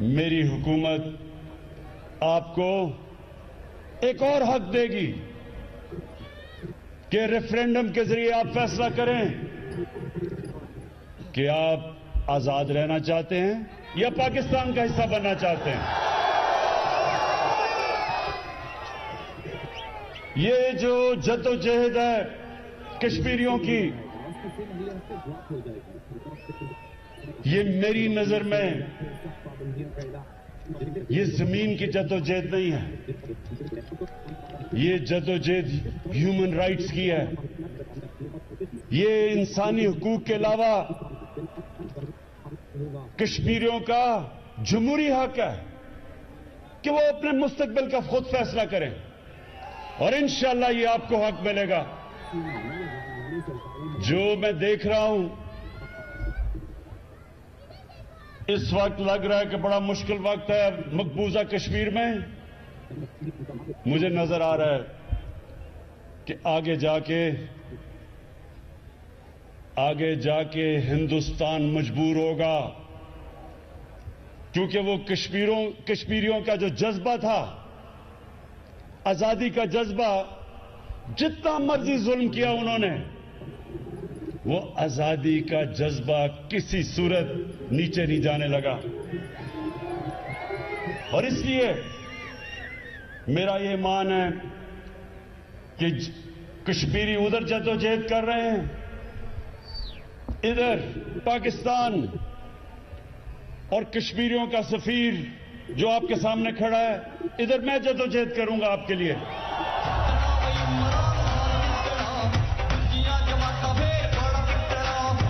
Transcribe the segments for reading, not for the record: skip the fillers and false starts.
میری حکومت آپ کو ایک اور حق دے گی کہ ریفرینڈم کے ذریعے آپ فیصلہ کریں کہ آپ آزاد رہنا چاہتے ہیں یا پاکستان کا حصہ بننا چاہتے ہیں. یہ جو جدوجہد ہے کشمیریوں کی، یہ میری نظر میں یہ زمین کی جدوجہد نہیں ہے، یہ جدوجہد ہیومن رائٹس کی ہے. یہ انسانی حقوق کے علاوہ کشمیریوں کا جمہوری حق ہے کہ وہ اپنے مستقبل کا خود فیصلہ کریں، اور انشاءاللہ یہ آپ کو حق ملے گا. جو میں دیکھ رہا ہوں اس وقت لگ رہا ہے کہ بڑا مشکل وقت ہے مقبوضہ کشمیر میں. مجھے نظر آ رہا ہے کہ آگے جا کے ہندوستان مجبور ہوگا، کیونکہ وہ کشمیریوں کا جو جذبہ تھا، آزادی کا جذبہ، جتنا مرضی ظلم کیا انہوں نے، وہ آزادی کا جذبہ کسی صورت نیچے نہیں جانے لگا. اور اس لیے میرا یہ ایمان ہے کہ کشمیری ادھر جدوجہد کر رہے ہیں، ادھر پاکستان اور کشمیریوں کا سفیر جو آپ کے سامنے کھڑا ہے، ادھر میں جدوجہد کروں گا آپ کے لیے.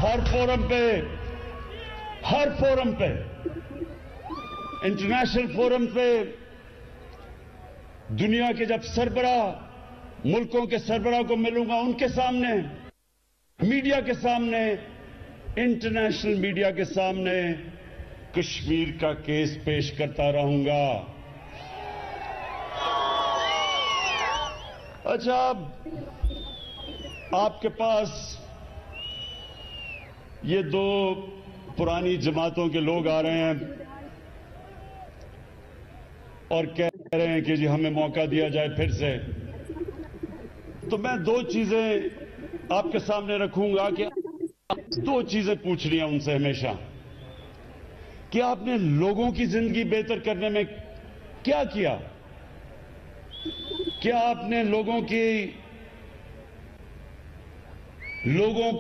ہر فورم پہ انٹرنیشنل فورم پہ دنیا کے جب سربراہ ملکوں کے سربراہ کو ملوں گا، ان کے سامنے، میڈیا کے سامنے، انٹرنیشنل میڈیا کے سامنے کشمیر کا کیس پیش کرتا رہوں گا. اچھا، آپ کے پاس یہ دو پرانی جماعتوں کے لوگ آ رہے ہیں اور کہہ رہے ہیں کہ جی ہمیں موقع دیا جائے پھر سے. تو میں دو چیزیں آپ کے سامنے رکھوں گا کہ دو چیزیں پوچھنی ہیں ان سے ہمیشہ کہ آپ نے لوگوں کی زندگی بہتر کرنے میں کیا کیا؟ کیا آپ نے لوگوں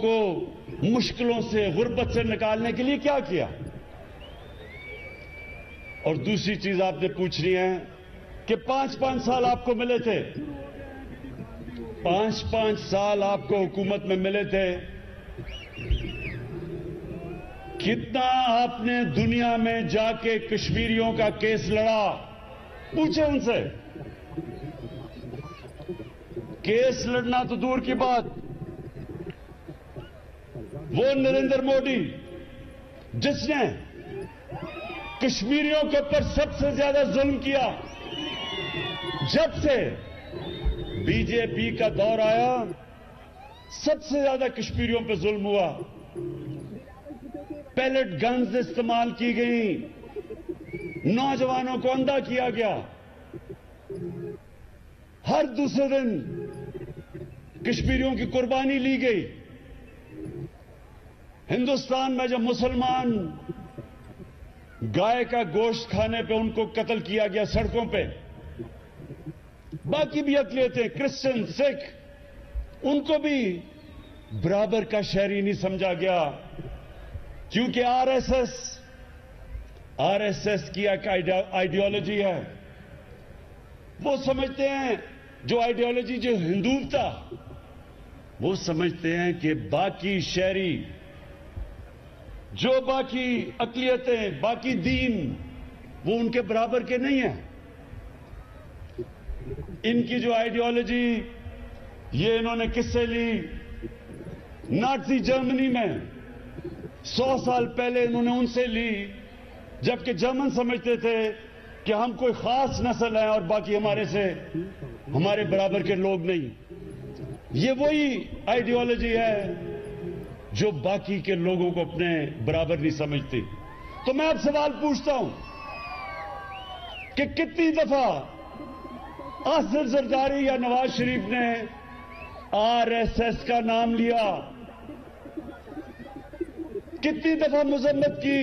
کو مشکلوں سے، غربت سے نکالنے کے لیے کیا کیا؟ اور دوسری چیز آپ نے پوچھنی ہے کہ 5 سال آپ کو ملے تھے، 5 سال آپ کو حکومت میں ملے تھے، کتنا آپ نے دنیا میں جا کے کشمیریوں کا کیس لڑا؟ پوچھیں ان سے. کیس لڑنا تو دور کی بات، وہ نریندر مودی جس نے کشمیریوں کے اوپر سب سے زیادہ ظلم کیا، جب سے بی جے پی کا دور آیا سب سے زیادہ کشمیریوں پہ ظلم ہوا. پیلٹ گنز استعمال کی گئیں، نوجوانوں کو اندھا کیا گیا. ہر دوسرے دن کشمیریوں کی قربانی لی گئی. ہندوستان میں جب مسلمان گائے کا گوشت کھانے پہ ان کو قتل کیا گیا سڑکوں پہ، باقی بھی اقلیتیں، کرسچن، سکھ، ان کو بھی برابر کا شہری نہیں سمجھا گیا، کیونکہ آر ایس ایس کی ایک آئیڈیالوجی ہے. وہ سمجھتے ہیں، جو آئیڈیالوجی جو ہندوتا، وہ سمجھتے ہیں کہ باقی شہری، جو باقی اقلیتیں، باقی دین، وہ ان کے برابر کے نہیں ہیں. ان کی جو آئیڈیالوجی، یہ انہوں نے کس سے لی؟ نازی جرمنی میں 100 سال پہلے انہوں نے ان سے لی، جبکہ جرمن سمجھتے تھے کہ ہم کوئی خاص نسل ہیں اور باقی ہمارے برابر کے لوگ نہیں. یہ وہی آئیڈیالوجی ہے جو باقی کے لوگوں کو اپنے برابر نہیں سمجھتی. تو میں آپ سوال پوچھتا ہوں کہ کتنی دفعہ آصف زرداری یا نواز شریف نے RSS کا نام لیا, کتنی دفعہ مذمت کی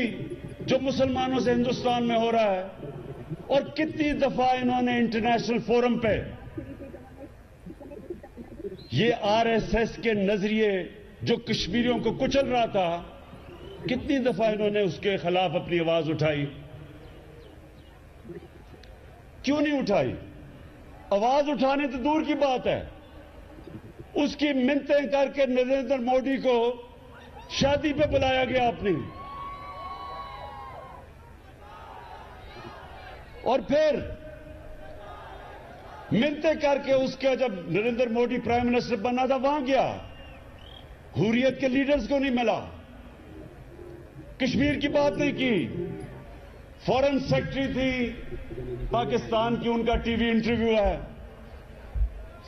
جو مسلمانوں سے ہندوستان میں ہو رہا ہے, اور کتنی دفعہ انہوں نے انٹرنیشنل فورم پہ یہ RSS کے نظریے جو کشمیریوں کو کچل رہا تھا, کتنی دفعہ انہوں نے اس کے خلاف اپنی آواز اٹھائی. کیوں نہیں اٹھائی؟ آواز اٹھانے تو دور کی بات ہے, اس کی منتیں کر کے نریندر مودی کو شادی پہ بلایا گیا اپنی, اور پھر منتیں کر کے اس کا جب نریندر مودی پرائم منسٹر بنا تھا وہاں گیا, حریت کے لیڈرز کو نہیں ملا, کشمیر کی بات نہیں کی. فورن سیکرٹری تھی پاکستان کی, ان کا ٹی وی انٹرویو ہے,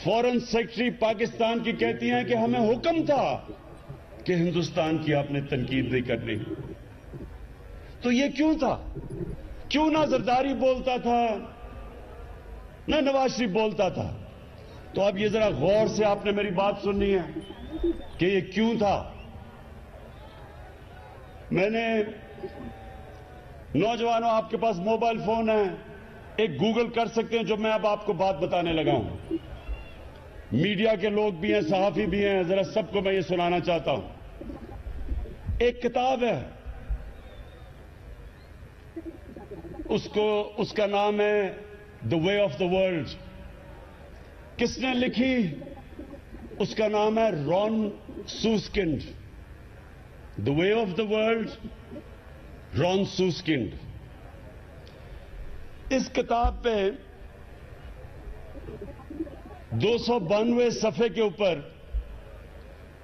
فورن سیکرٹری پاکستان کی کہتی ہیں کہ ہمیں حکم تھا کہ ہندوستان کی آپ نے تنقید نہیں کرنی. تو یہ کیوں تھا؟ کیوں نہ زرداری بولتا تھا نہ نواز شریف بولتا تھا؟ تو اب یہ ذرا غور سے آپ نے میری بات سننی ہے کہ یہ کیوں تھا. میں نے, نوجوانوں آپ کے پاس موبائل فون ہے, ایک گوگل کر سکتے ہیں جو میں اب آپ کو بات بتانے لگا ہوں. میڈیا کے لوگ بھی ہیں, صحافی بھی ہیں, ذرا سب کو میں یہ سنانا چاہتا ہوں. ایک کتاب ہے, اس کا نام ہے دا وے آف دا ورلڈ. کس نے لکھی؟ اس کا نام ہے رون سوسکنڈ. دا وے آف دا ورلڈ, رون سوسکنڈ. اس کتاب پہ 292 صفحے کے اوپر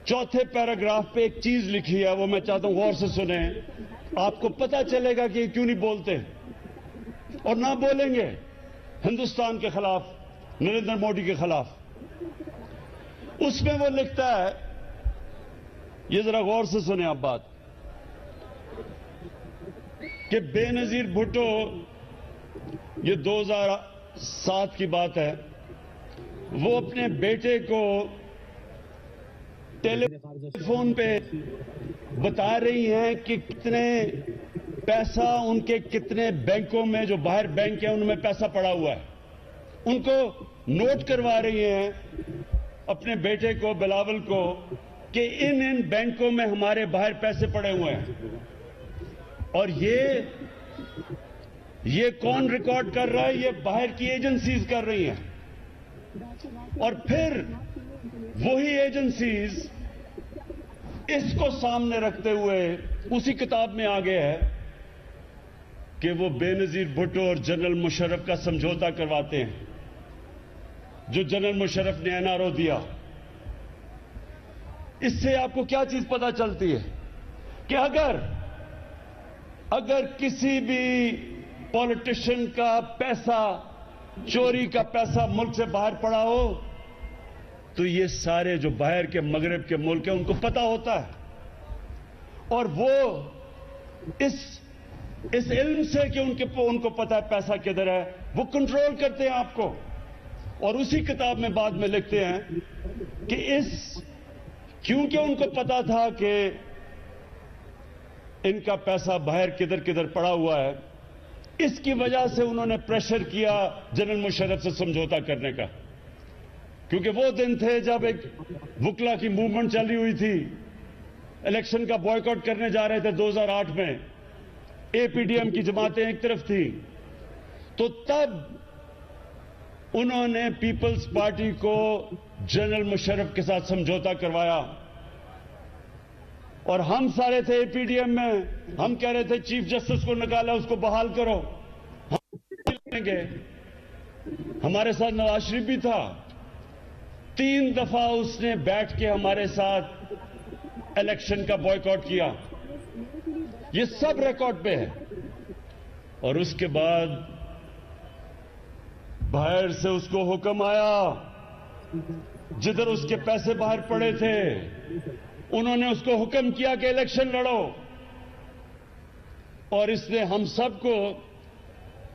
چوتھے پیراگراف پہ ایک چیز لکھی ہے, وہ میں چاہتا ہوں غور سے سنیں, آپ کو پتا چلے گا کہ یہ کیوں نہیں بولتے اور نہ بولیں گے ہندوستان کے خلاف, نریندر مودی کے خلاف. اس میں وہ لکھتا ہے, یہ ذرا غور سے سنیں آپ بات, کہ بے نظیر بھٹو, یہ 2007 کی بات ہے, وہ اپنے بیٹے کو ٹیلی فون پہ بتا رہی ہیں کہ کتنے پیسہ ان کے کتنے بینکوں میں, جو باہر بینک ہیں ان میں پیسہ پڑا ہوا ہے. ان کو نوٹ کروا رہی ہیں اپنے بیٹے کو, بلاول کو, کہ ان بینکوں میں ہمارے باہر پیسے پڑے ہوئے ہیں. اور یہ کون ریکارڈ کر رہا ہے؟ یہ باہر کی ایجنسیز کر رہی ہیں. اور پھر وہی ایجنسیز اس کو سامنے رکھتے ہوئے اسی کتاب میں آگے ہے کہ وہ بے نظیر بھٹو اور جنرل مشرف کا سمجھوتا کرواتے ہیں, جو جنرل مشرف نے NRO دیا. اس سے آپ کو کیا چیز پتا چلتی ہے کہ اگر کسی بھی پولیٹیشین کا پیسہ, چوری کا پیسہ ملک سے باہر پڑا ہو تو یہ سارے جو باہر کے مغرب کے ملک ہیں ان کو پتا ہوتا ہے, اور وہ اس علم سے کہ ان کو پتا ہے پیسہ کدھر ہے, وہ کنٹرول کرتے ہیں آپ کو. اور اسی کتاب میں بعد میں لکھتے ہیں کہ کیونکہ ان کو پتا تھا کہ ان کا پیسہ باہر کدھر کدھر پڑا ہوا ہے, اس کی وجہ سے انہوں نے پریشر کیا جنرل مشرف سے سمجھوتا کرنے کا. کیونکہ وہ دن تھے جب ایک وکلا کی موومنٹ چلی ہوئی تھی, الیکشن کا بوائیکاٹ کرنے جا رہے تھے 2008 میں, APDM کی جماعتیں ایک طرف تھیں, تو تب انہوں نے پیپلز پارٹی کو جنرل مشرف کے ساتھ سمجھوتا کروایا. اور ہم سارے تھے APDM میں, ہم کہہ رہے تھے چیف جسٹس کو نکالا, اس کو بحال کرو, ہم لیں گے. ہمارے ساتھ نواز شریف بھی تھا, 3 دفعہ اس نے بیٹھ کے ہمارے ساتھ الیکشن کا بوائیکاٹ کیا. یہ سب ریکارڈ پہ ہے. اور اس کے بعد باہر سے اس کو حکم آیا, جدھر اس کے پیسے باہر پڑے تھے انہوں نے اس کو حکم کیا کہ الیکشن لڑو. اور اس نے ہم سب کو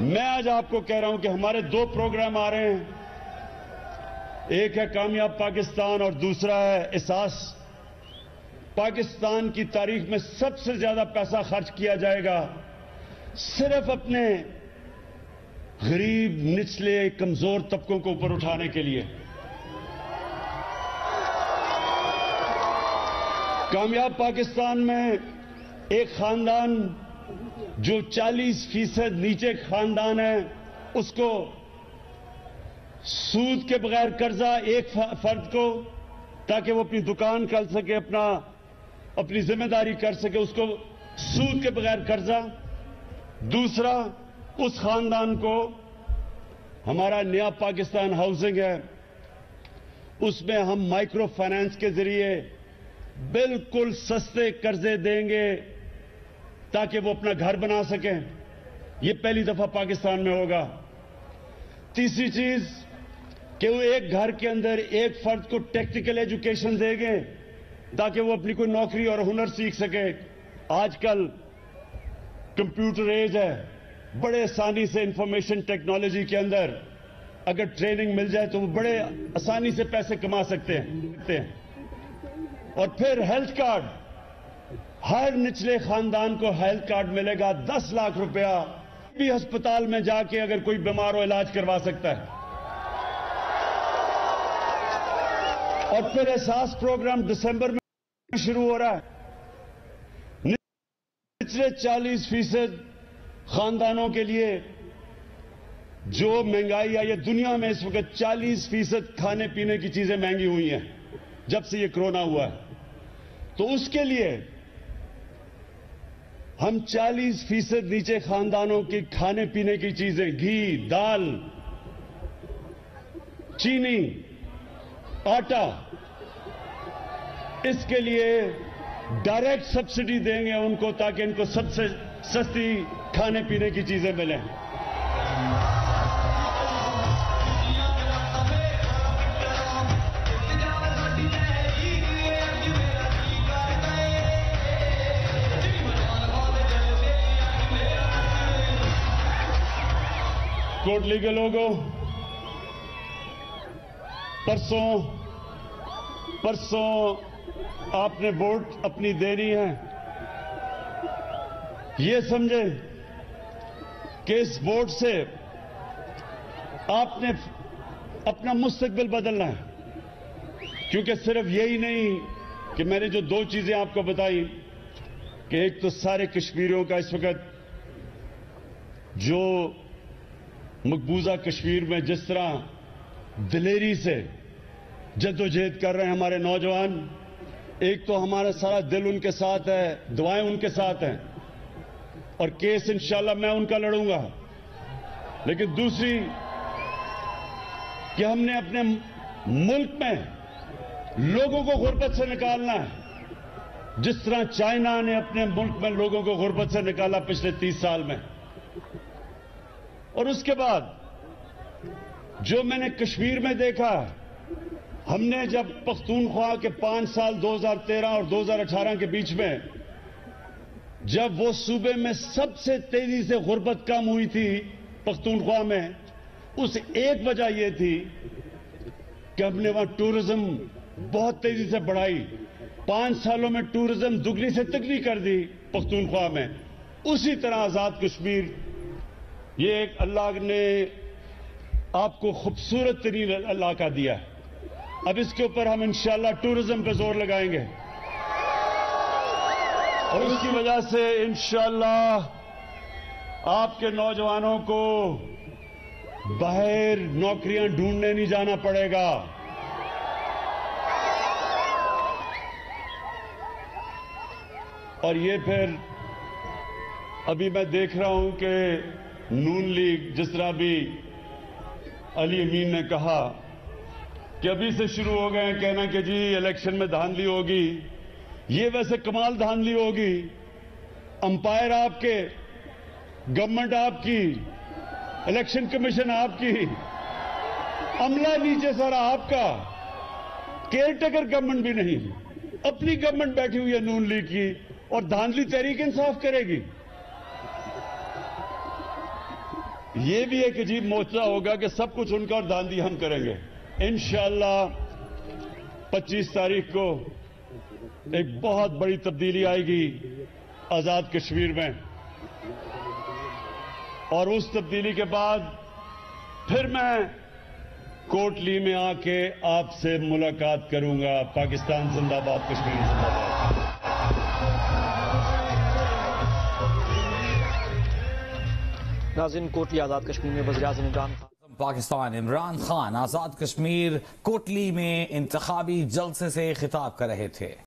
میں آج آپ کو کہہ رہا ہوں کہ ہمارے 2 پروگرام آ رہے ہیں. ایک ہے کامیاب پاکستان اور دوسرا ہے احساس. پاکستان کی تاریخ میں سب سے زیادہ پیسہ خرچ کیا جائے گا صرف اپنے غریب، نچلے، کمزور طبقوں کو اوپر اٹھانے کے لیے. کامیاب پاکستان میں ایک خاندان جو 40% نیچے خاندان ہے اس کو سود کے بغیر قرضہ، ایک فرد کو، تاکہ وہ اپنی دکان کر سکے، اپنی ذمہ داری کر سکے، اس کو سود کے بغیر قرضہ. دوسرا، اس خاندان کو ہمارا نیا پاکستان ہاؤسنگ ہے، اس میں ہم مائکرو فائنانس کے ذریعے بالکل سستے قرضے دیں گے تاکہ وہ اپنا گھر بنا سکیں. یہ پہلی دفعہ پاکستان میں ہوگا. تیسری چیز کہ وہ ایک گھر کے اندر ایک فرد کو ٹیکنیکل ایجوکیشن دیں گے تاکہ وہ اپنی کوئی نوکری اور ہنر سیکھ سکے. آج کل کمپیوٹر ایج ہے، بڑے آسانی سے انفارمیشن ٹیکنالوجی کے اندر اگر ٹریننگ مل جائے تو وہ بڑے آسانی سے پیسے کما سکتے ہیں. اور پھر ہیلتھ کارڈ، ہر نچلے خاندان کو ہیلتھ کارڈ ملے گا. 10 لاکھ روپیہ بھی ہسپتال میں جا کے اگر کوئی بیمار ہو علاج کروا سکتا ہے. اور پھر احساس پروگرام دسمبر میں شروع ہو رہا ہے. نچلے 40% خاندانوں کے لیے جو مہنگائی آئی ہے دنیا میں اس وقت 40% کھانے پینے کی چیزیں مہنگی ہوئی ہیں جب سے یہ کرونا ہوا ہے. تو اس کے لیے ہم 40% نیچے خاندانوں کی کھانے پینے کی چیزیں، گھی، دال، چینی، آٹا، اس کے لیے ڈائریکٹ سبسڈی دیں گے ان کو تاکہ ان کو سب سے سستی کھانے پینے کی چیزیں ملیں. کوٹلی کے لوگوں، پرسوں آپ نے ووٹ اپنی دینی ہے. یہ سمجھے کہ اس ووٹ سے آپ نے اپنا مستقبل بدلنا ہے. کیونکہ صرف یہی نہیں کہ میں نے جو 2 چیزیں آپ کو بتائی کہ ایک تو سارے کشمیریوں کا اس وقت جو مقبوضہ کشمیر میں جس طرح دلیری سے جدوجہد کر رہے ہیں ہمارے نوجوان، ایک تو ہمارا سارا دل ان کے ساتھ ہے، دعائیں ان کے ساتھ ہیں، اور کیس انشاءاللہ میں ان کا لڑوں گا. لیکن دوسری کہ ہم نے اپنے ملک میں لوگوں کو غربت سے نکالنا ہے جس طرح چائنا نے اپنے ملک میں لوگوں کو غربت سے نکالا پچھلے 30 سال میں. اور اس کے بعد جو میں نے کشمیر میں دیکھا، ہم نے جب پختونخوا کے 5 سال 2013 اور 2018 کے بیچ میں جب وہ صوبے میں سب سے تیزی سے غربت کم ہوئی تھی پختونخوا میں، اس ایک وجہ یہ تھی کہ ہم نے وہاں ٹورزم بہت تیزی سے بڑھائی. 5 سالوں میں ٹورزم دگنی سے تگنی کر دی پختونخوا میں. اسی طرح آزاد کشمیر، یہ ایک اللہ نے آپ کو خوبصورت ترین علاقہ دیا ہے. اب اس کے اوپر ہم انشاءاللہ ٹورزم پہ زور لگائیں گے اور اس کی وجہ سے انشاءاللہ آپ کے نوجوانوں کو باہر نوکریاں ڈھونڈنے نہیں جانا پڑے گا. اور یہ پھر ابھی میں دیکھ رہا ہوں کہ نون لیگ، جس طرح بھی علی امین نے کہا کہ ابھی سے شروع ہو گئے ہیں کہنا کہ جی الیکشن میں دھاندلی ہوگی. یہ ویسے کمال دھاندلی ہوگی. امپائر آپ کے، گورنمنٹ آپ کی، الیکشن کمیشن آپ کی، عملہ نیچے سارا آپ کا، کیئر ٹیکر گورنمنٹ بھی نہیں، اپنی گورنمنٹ بیٹھی ہوئی ہے نون لیگ کی، اور دھاندلی تحریک انصاف کرے گی. یہ بھی ایک عجیب موچہ ہوگا کہ سب کچھ ان کا اور داندھی ہم کریں گے. انشاءاللہ 25 تاریخ کو ایک بہت بڑی تبدیلی آئے گی آزاد کشمیر میں, اور اس تبدیلی کے بعد پھر میں کوٹلی میں آ کے آپ سے ملاقات کروں گا. پاکستان زندہ باد, کشمیر زندہ باد. ناظرین, کوٹلی آزاد کشمیر میں وزیراعظم عمران خان پاکستان عمران خان آزاد کشمیر کوٹلی میں انتخابی جلسے سے خطاب کر رہے تھے.